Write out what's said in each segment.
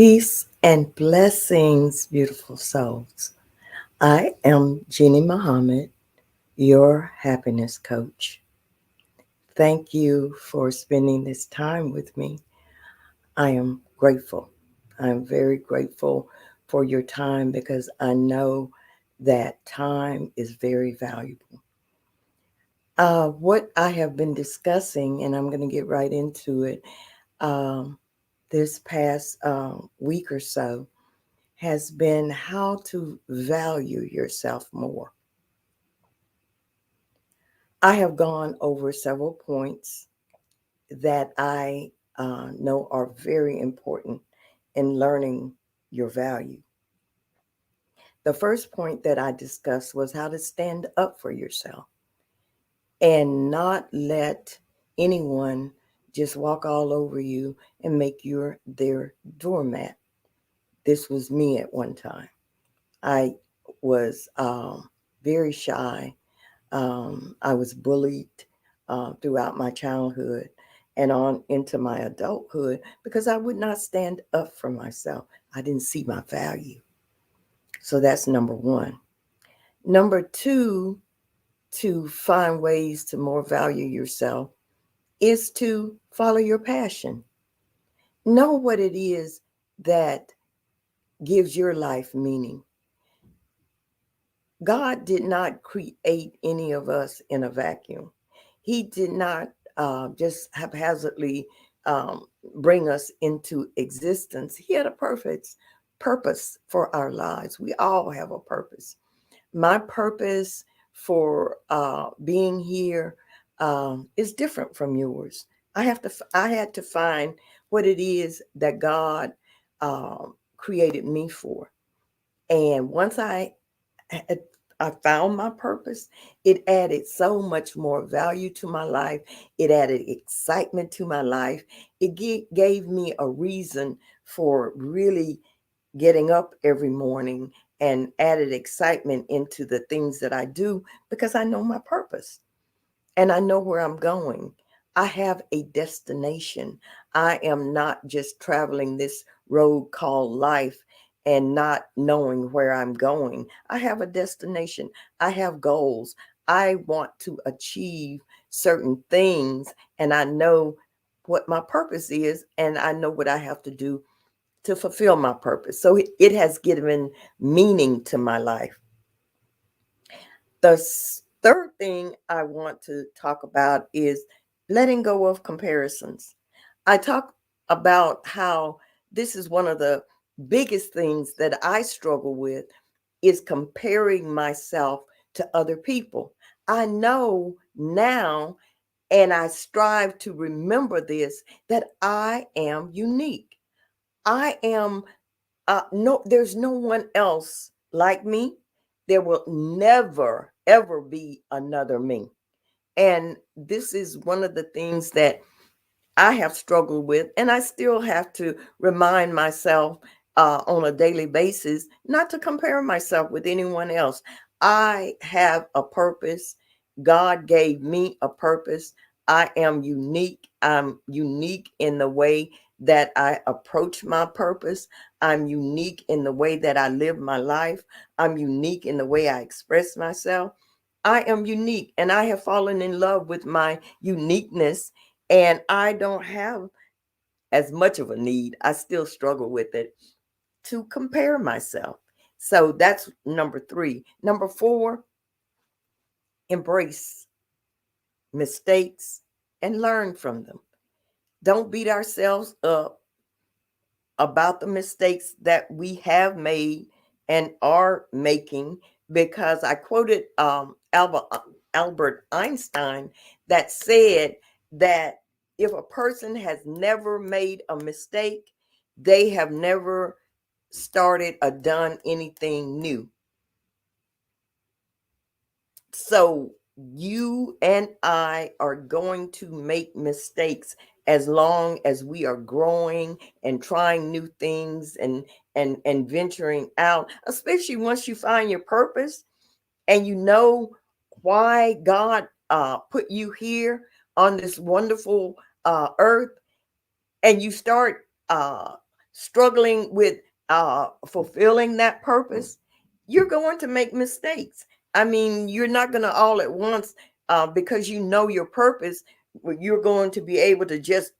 Peace and blessings, beautiful souls. I am Jeannie Muhammad, your happiness coach. Thank you for spending this time with me. I am grateful. I'm very grateful for your time because I know that time is very valuable. What I have been discussing, and I'm going to get right into it, um, this past week or so has been how to value yourself more. I have gone over several points that I know are very important in learning your value. The first point that I discussed was how to stand up for yourself and not let anyone just walk all over you and make you their doormat. This was me at one time. I was very shy. I was bullied throughout my childhood and on into my adulthood because I would not stand up for myself. I didn't see my value. So that's number one. Number two, to find ways to more value yourself is to follow your passion. Know what it is that gives your life meaning. God did not create any of us in a vacuum. He did not just haphazardly bring us into existence. He had a perfect purpose for our lives. We all have a purpose. My purpose for being here is different from yours. I had to find what it is that God created me for. And once had- I found my purpose, it added so much more value to my life. It added excitement to my life. It gave me a reason for really getting up every morning and added excitement into the things that I do because I know my purpose and I know where I'm going. I have a destination. I am not just traveling this road called life and not knowing where I'm going. I have a destination. I have goals. I want to achieve certain things, and I know what my purpose is, and I know what I have to do to fulfill my purpose. So it has given meaning to my life. The third thing I want to talk about is letting go of comparisons. I talk about how this is one of the biggest things that I struggle with is comparing myself to other people. I know now and I strive to remember this that I am unique. I am no, there's no one else like me. There will never, ever be another me. And this is one of the things that I have struggled with, and I still have to remind myself on a daily basis not to compare myself with anyone else. I have a purpose. God gave me a purpose. I am unique. I'm unique in the way that I approach my purpose. I'm unique in the way that I live my life. I'm unique in the way I express myself. I am unique, and I have fallen in love with my uniqueness, and I don't have as much of a need. I still struggle with it to compare myself. So that's number three. Number four, embrace mistakes and learn from them. Don't beat ourselves up about the mistakes that we have made and are making, because I quoted Albert Einstein that said that if a person has never made a mistake, they have never started or done anything new. So you and I are going to make mistakes as long as we are growing and trying new things and venturing out, especially once you find your purpose and you know why God put you here on this wonderful earth, and you start struggling with fulfilling that purpose, you're going to make mistakes. I mean, you're not going to all at once, because you know your purpose, you're going to be able to just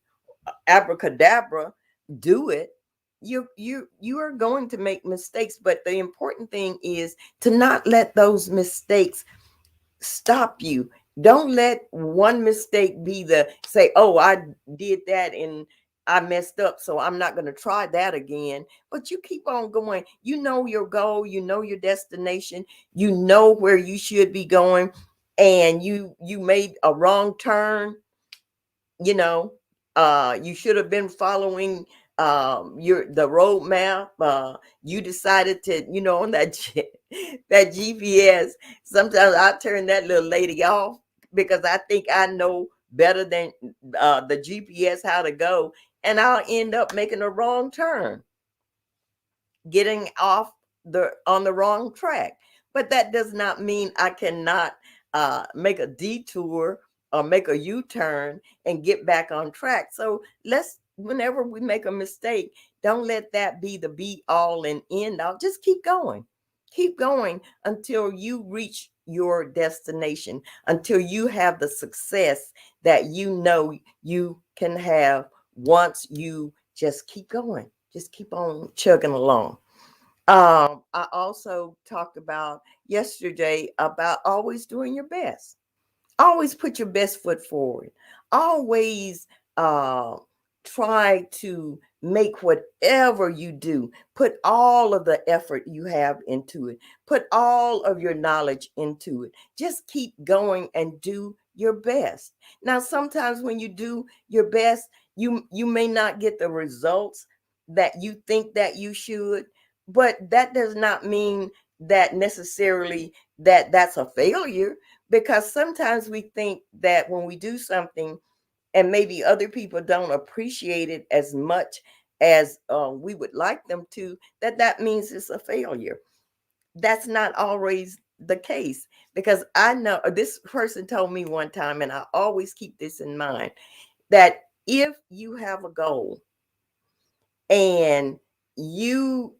abracadabra do it. You are going to make mistakes, but the important thing is to not let those mistakes stop you. Don't let one mistake be the say, oh, I did that and I messed up, so I'm not going to try that again. But you keep on going. You know your goal, you know your destination, you know where you should be going, and you made a wrong turn. You know, you should have been following your the roadmap. You decided to, on that that GPS. Sometimes I turn that little lady off because I think I know better than the GPS how to go, and I'll end up making a wrong turn, getting off the on the wrong track. But that does not mean I cannot make a detour or make a U-turn and get back on track. So let's, whenever we make a mistake, don't let that be the be all and end all. Just keep going. Keep going until you reach your destination, until you have the success that you know you can have once you just keep going. Just keep on chugging along. I also talked about yesterday about always doing your best. Always put your best foot forward. Always uh, try to make whatever you do, put all of the effort you have into it, put all of your knowledge into it. Just keep going and do your best. Now, sometimes when you do your best, you may not get the results that you think that you should, but that does not mean that necessarily that's a failure, because sometimes we think that when we do something and maybe other people don't appreciate it as much as we would like them to, that means it's a failure. That's not always the case, because I know this person told me one time, and I always keep this in mind, that if you have a goal and you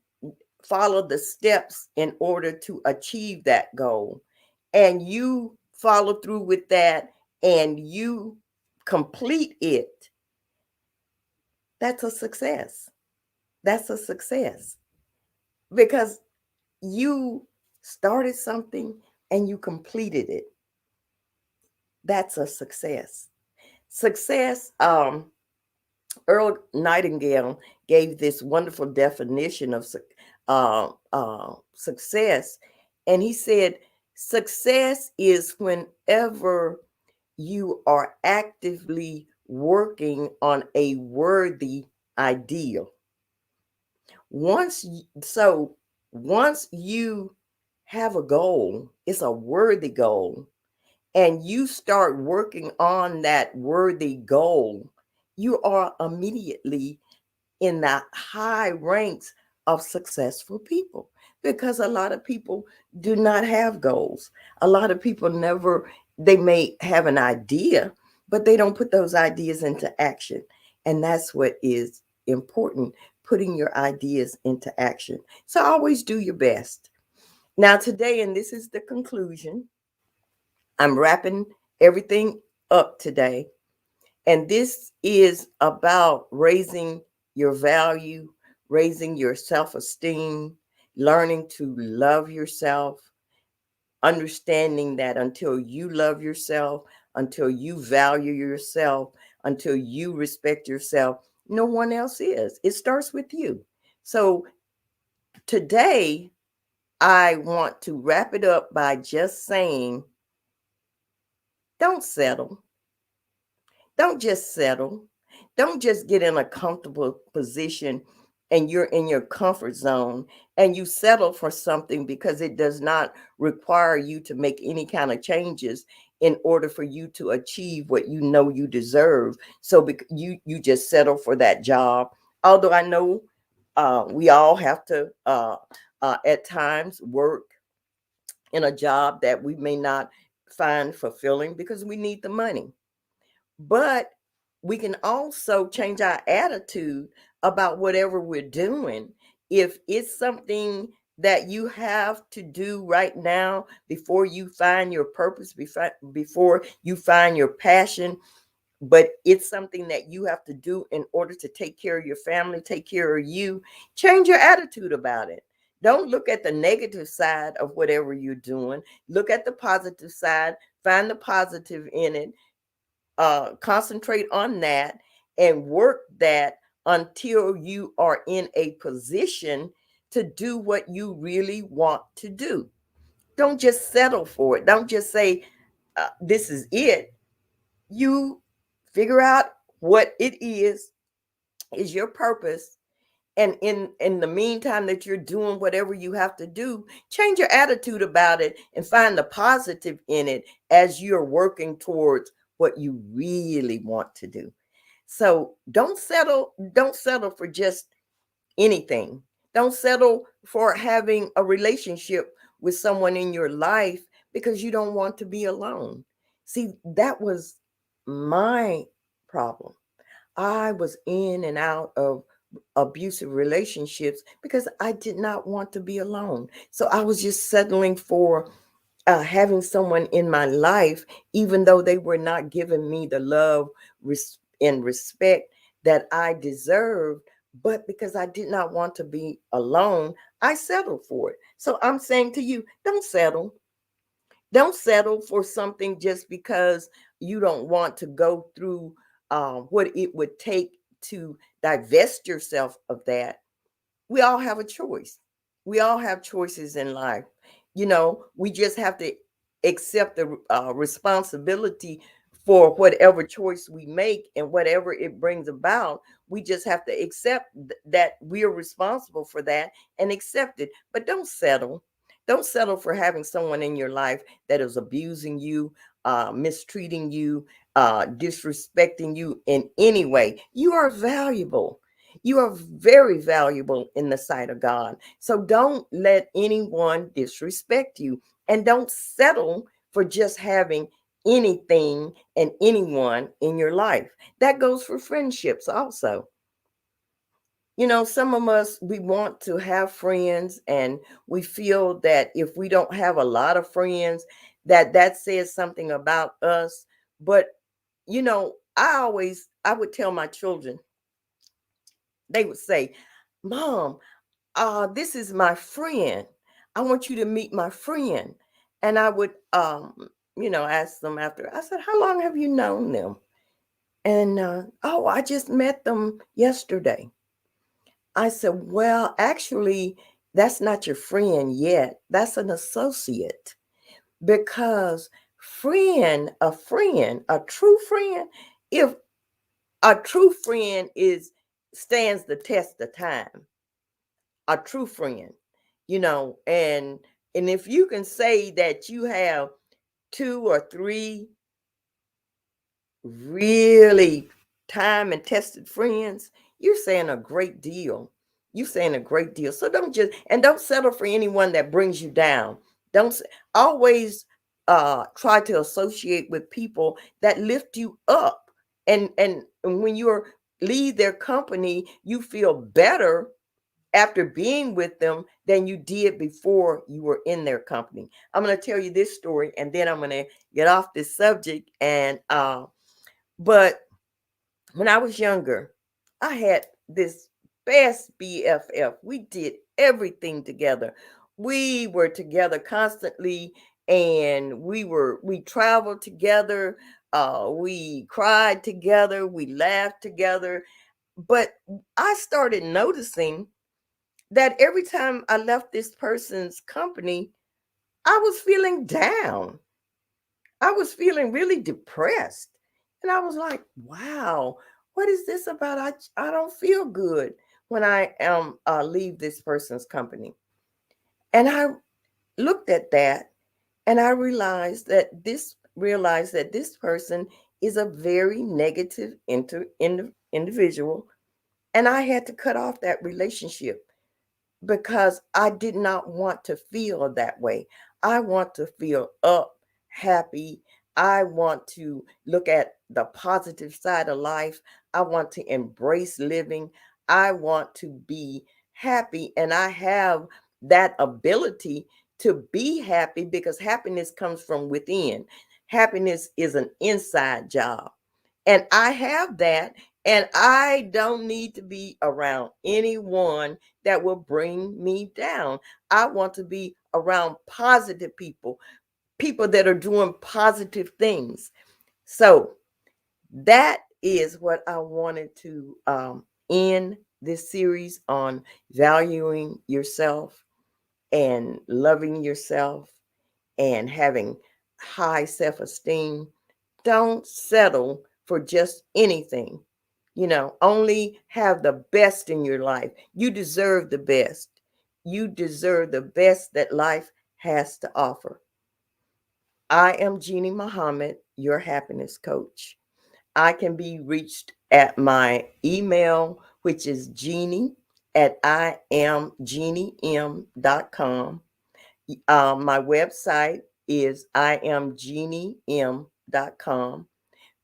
follow the steps in order to achieve that goal, and you follow through with that and you complete it, that's a success. That's a success, because you started something and you completed it. That's a success. Success, Earl Nightingale gave this wonderful definition of success. And he said, success is whenever you are actively working on a worthy ideal. So once you have a goal, it's a worthy goal, and you start working on that worthy goal, you are immediately in the high ranks of successful people, because a lot of people do not have goals. A lot of people never, they may have an idea, but they don't put those ideas into action. And that's what is important, putting your ideas into action. So always do your best. Now, today, and this is the conclusion, I'm wrapping everything up today. And this is about raising your value, raising your self esteem, learning to love yourself, understanding that until you love yourself, until you value yourself, until you respect yourself, no one else is. It starts with you. So today, I want to wrap it up by just saying, don't settle. Don't just settle. Don't just get in a comfortable position and you're in your comfort zone and you settle for something because it does not require you to make any kind of changes in order for you to achieve what you know you deserve. So you just settle for that job. Although I know we all have to at times work in a job that we may not find fulfilling because we need the money. But we can also change our attitude about whatever we're doing. If it's something that you have to do right now before you find your purpose, before you find your passion, but it's something that you have to do in order to take care of your family, take care of you, change your attitude about it. Don't look at the negative side of whatever you're doing. Look at the positive side, find the positive in it, concentrate on that, and work that until you are in a position to do what you really want to do. Don't just settle for it. Don't just say, this is it. You figure out what it is your purpose. And in the meantime that you're doing whatever you have to do, change your attitude about it and find the positive in it as you're working towards what you really want to do. So don't settle for just anything. Don't settle for having a relationship with someone in your life because you don't want to be alone. See, that was my problem. I was in and out of abusive relationships because I did not want to be alone. So I was just settling for having someone in my life, even though they were not giving me the love and respect that I deserved. But because I did not want to be alone, I settled for it. So I'm saying to you, don't settle. Don't settle for something just because you don't want to go through what it would take to divest yourself of that. We all have a choice. We all have choices in life. We just have to accept the responsibility for whatever choice we make and whatever it brings about. We just have to accept that we are responsible for that and accept it. But don't settle. Don't settle for having someone in your life that is abusing you, mistreating you, disrespecting you in any way. You are valuable. You are very valuable in the sight of God. So don't let anyone disrespect you, and don't settle for just having anything and anyone in your life. That goes for friendships also. Some of us, we want to have friends, and we feel that if we don't have a lot of friends, that says something about us. But I would tell my children, they would say, Mom, this is my friend. I want you to meet my friend. And I would, ask them after. I said, how long have you known them? And, oh, I just met them yesterday. I said, well, actually, that's not your friend yet. That's an associate. Because a true friend, if a true friend stands the test of time, a true friend, and if you can say that you have two or three really time and tested friends, you're saying a great deal. You're saying a great deal. So don't settle for anyone that brings you down. Don't always try to associate with people that lift you up. And when you leave their company, you feel better after being with them than you did before you were in their company. I'm going to tell you this story, and then I'm going to get off this subject. But when I was younger, I had this best BFF. We did everything together. We were together constantly, and we traveled together. We cried together. We laughed together. But I started noticing that every time I left this person's company, I was feeling down. I was feeling really depressed. And I was like, wow, what is this about? I don't feel good when I am leave this person's company. And I looked at that, and I realized that this person is a very negative individual, and I had to cut off that relationship because I did not want to feel that way. I want to feel up, happy. I want to look at the positive side of life. I want to embrace living. I want to be happy. And I have that ability to be happy because happiness comes from within. Happiness is an inside job. And I have that. And I don't need to be around anyone that will bring me down. I want to be around positive people, people that are doing positive things. So that is what I wanted to end this series on valuing yourself and loving yourself and having high self-esteem. Don't settle for just anything. Only have the best in your life. You deserve the best. You deserve the best that life has to offer. I am Jeannie Muhammad, your happiness coach. I can be reached at my email, which is Jeannie at iamjeaniem.com. My website is iamjeaniem.com.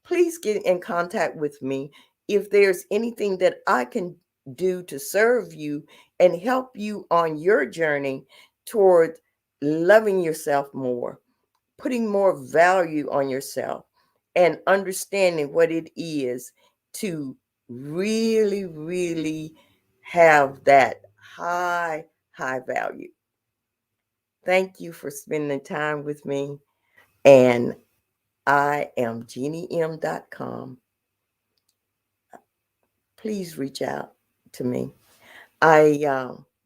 Please get in contact with me if there's anything that I can do to serve you and help you on your journey toward loving yourself more, putting more value on yourself, and understanding what it is to really, really have that high value. Thank you for spending time with me. And I am jeannieM.com. Please reach out to me. I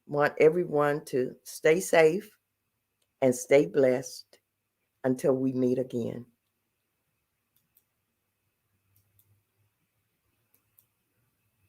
want everyone to stay safe and stay blessed until we meet again.